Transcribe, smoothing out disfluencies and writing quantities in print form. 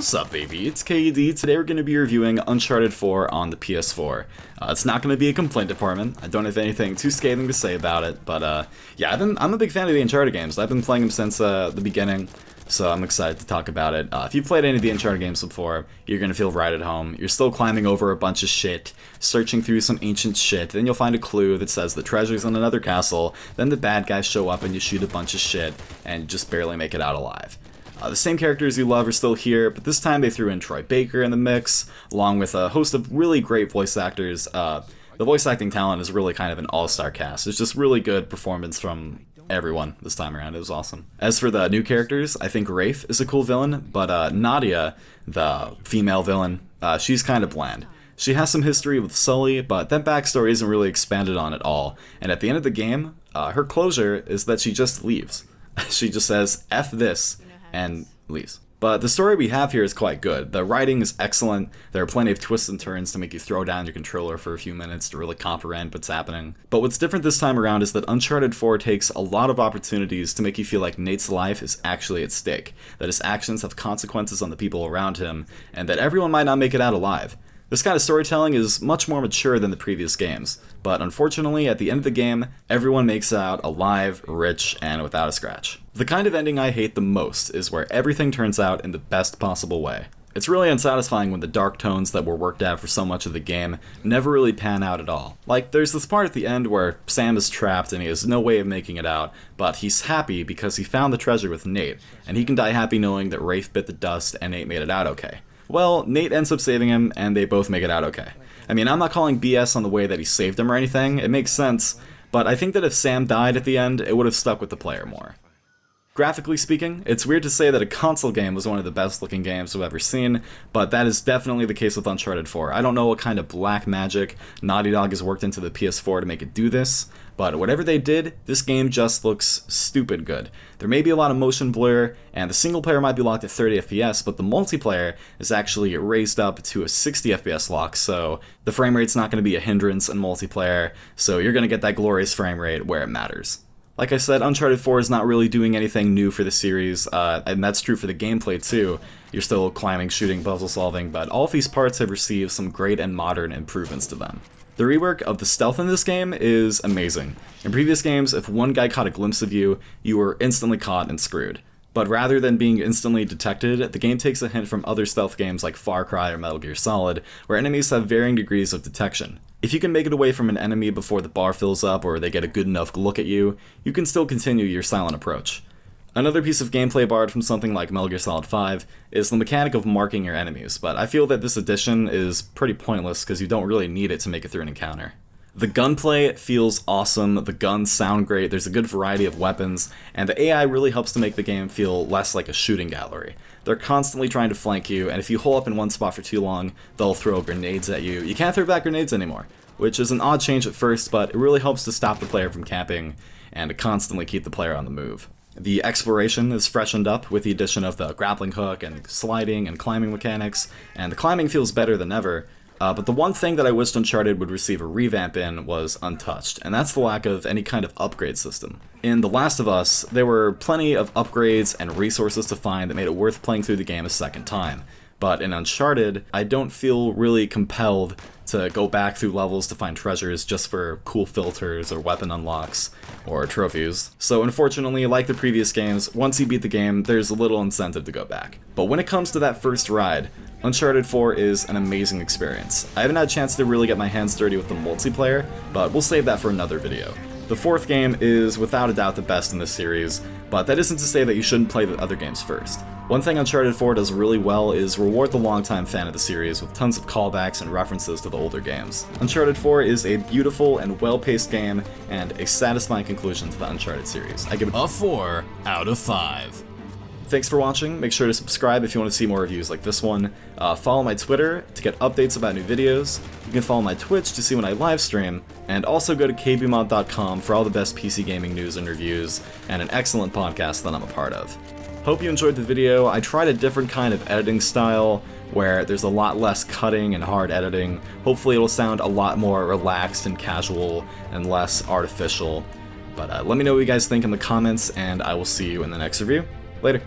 What's up, baby? It's KD. Today we're going to be reviewing Uncharted 4 on the PS4. It's not going to be a complaint department. I don't have anything too scathing to say about it, but yeah, I'm a big fan of the Uncharted games. I've been playing them since the beginning, so I'm excited to talk about it. If you've played any of the Uncharted games before, you're going to feel right at home. You're still climbing over a bunch of shit, searching through some ancient shit, then you'll find a clue that says the treasure's in another castle, then the bad guys show up and you shoot a bunch of shit, and just barely make it out alive. The same characters you love are still here, but this time they threw in Troy Baker in the mix, along with a host of really great voice actors. The voice acting talent is really kind of an all-star cast. It's just really good performance from everyone this time around. It was awesome. As for the new characters, I think Rafe is a cool villain, but Nadia, the female villain, she's kind of bland. She has some history with Sully, but that backstory isn't really expanded on at all, and at the end of the game, her closure is that she just leaves. She just says, F this, and leaves. But the story we have here is quite good. The writing is excellent. There are plenty of twists and turns to make you throw down your controller for a few minutes to really comprehend what's happening. But what's different this time around is that Uncharted 4 takes a lot of opportunities to make you feel like Nate's life is actually at stake, that his actions have consequences on the people around him, and that everyone might not make it out alive. This kind of storytelling is much more mature than the previous games, but unfortunately, at the end of the game, everyone makes it out alive, rich, and without a scratch. The kind of ending I hate the most is where everything turns out in the best possible way. It's really unsatisfying when the dark tones that were worked out for so much of the game never really pan out at all. Like, there's this part at the end where Sam is trapped and he has no way of making it out, but he's happy because he found the treasure with Nate, and he can die happy knowing that Rafe bit the dust and Nate made it out okay. Well, Nate ends up saving him, and they both make it out okay. I mean, I'm not calling BS on the way that he saved him or anything, it makes sense, but I think that if Sam died at the end, it would have stuck with the player more. Graphically speaking, it's weird to say that a console game was one of the best looking games I've ever seen, but that is definitely the case with Uncharted 4. I don't know what kind of black magic Naughty Dog has worked into the PS4 to make it do this, but whatever they did, this game just looks stupid good. There may be a lot of motion blur, and the single player might be locked at 30 FPS, but the multiplayer is actually raised up to a 60 FPS lock, so the frame rate's not going to be a hindrance in multiplayer, so you're going to get that glorious frame rate where it matters. Like I said, Uncharted 4 is not really doing anything new for the series, and that's true for the gameplay too. You're still climbing, shooting, puzzle solving, but all of these parts have received some great and modern improvements to them. The rework of the stealth in this game is amazing. In previous games, if one guy caught a glimpse of you, you were instantly caught and screwed. But rather than being instantly detected, the game takes a hint from other stealth games like Far Cry or Metal Gear Solid, where enemies have varying degrees of detection. If you can make it away from an enemy before the bar fills up or they get a good enough look at you, you can still continue your silent approach. Another piece of gameplay borrowed from something like Metal Gear Solid 5 is the mechanic of marking your enemies, but I feel that this addition is pretty pointless because you don't really need it to make it through an encounter. The gunplay feels awesome, the guns sound great, there's a good variety of weapons, and the AI really helps to make the game feel less like a shooting gallery. They're constantly trying to flank you, and if you hole up in one spot for too long, they'll throw grenades at you. You can't throw back grenades anymore, which is an odd change at first, but it really helps to stop the player from camping and to constantly keep the player on the move. The exploration is freshened up with the addition of the grappling hook and sliding and climbing mechanics, and the climbing feels better than ever. But the one thing that I wished Uncharted would receive a revamp in was untouched, and that's the lack of any kind of upgrade system. In The Last of Us, there were plenty of upgrades and resources to find that made it worth playing through the game a second time. But in Uncharted, I don't feel really compelled to go back through levels to find treasures just for cool filters or weapon unlocks or trophies. So unfortunately, like the previous games, once you beat the game, there's little incentive to go back. But when it comes to that first ride, Uncharted 4 is an amazing experience. I haven't had a chance to really get my hands dirty with the multiplayer, but we'll save that for another video. The fourth game is without a doubt the best in this series, but that isn't to say that you shouldn't play the other games first. One thing Uncharted 4 does really well is reward the longtime fan of the series with tons of callbacks and references to the older games. Uncharted 4 is a beautiful and well-paced game, and a satisfying conclusion to the Uncharted series. I give it a 4 out of 5. Thanks for watching. Make sure to subscribe if you want to see more reviews like this one. Follow my Twitter to get updates about new videos. You can follow my Twitch to see when I live stream, and also go to kbmod.com for all the best PC gaming news and reviews, and an excellent podcast that I'm a part of. Hope you enjoyed the video. I tried a different kind of editing style where there's a lot less cutting and hard editing. Hopefully it'll sound a lot more relaxed and casual and less artificial. But let me know what you guys think in the comments, and I will see you in the next review. Later.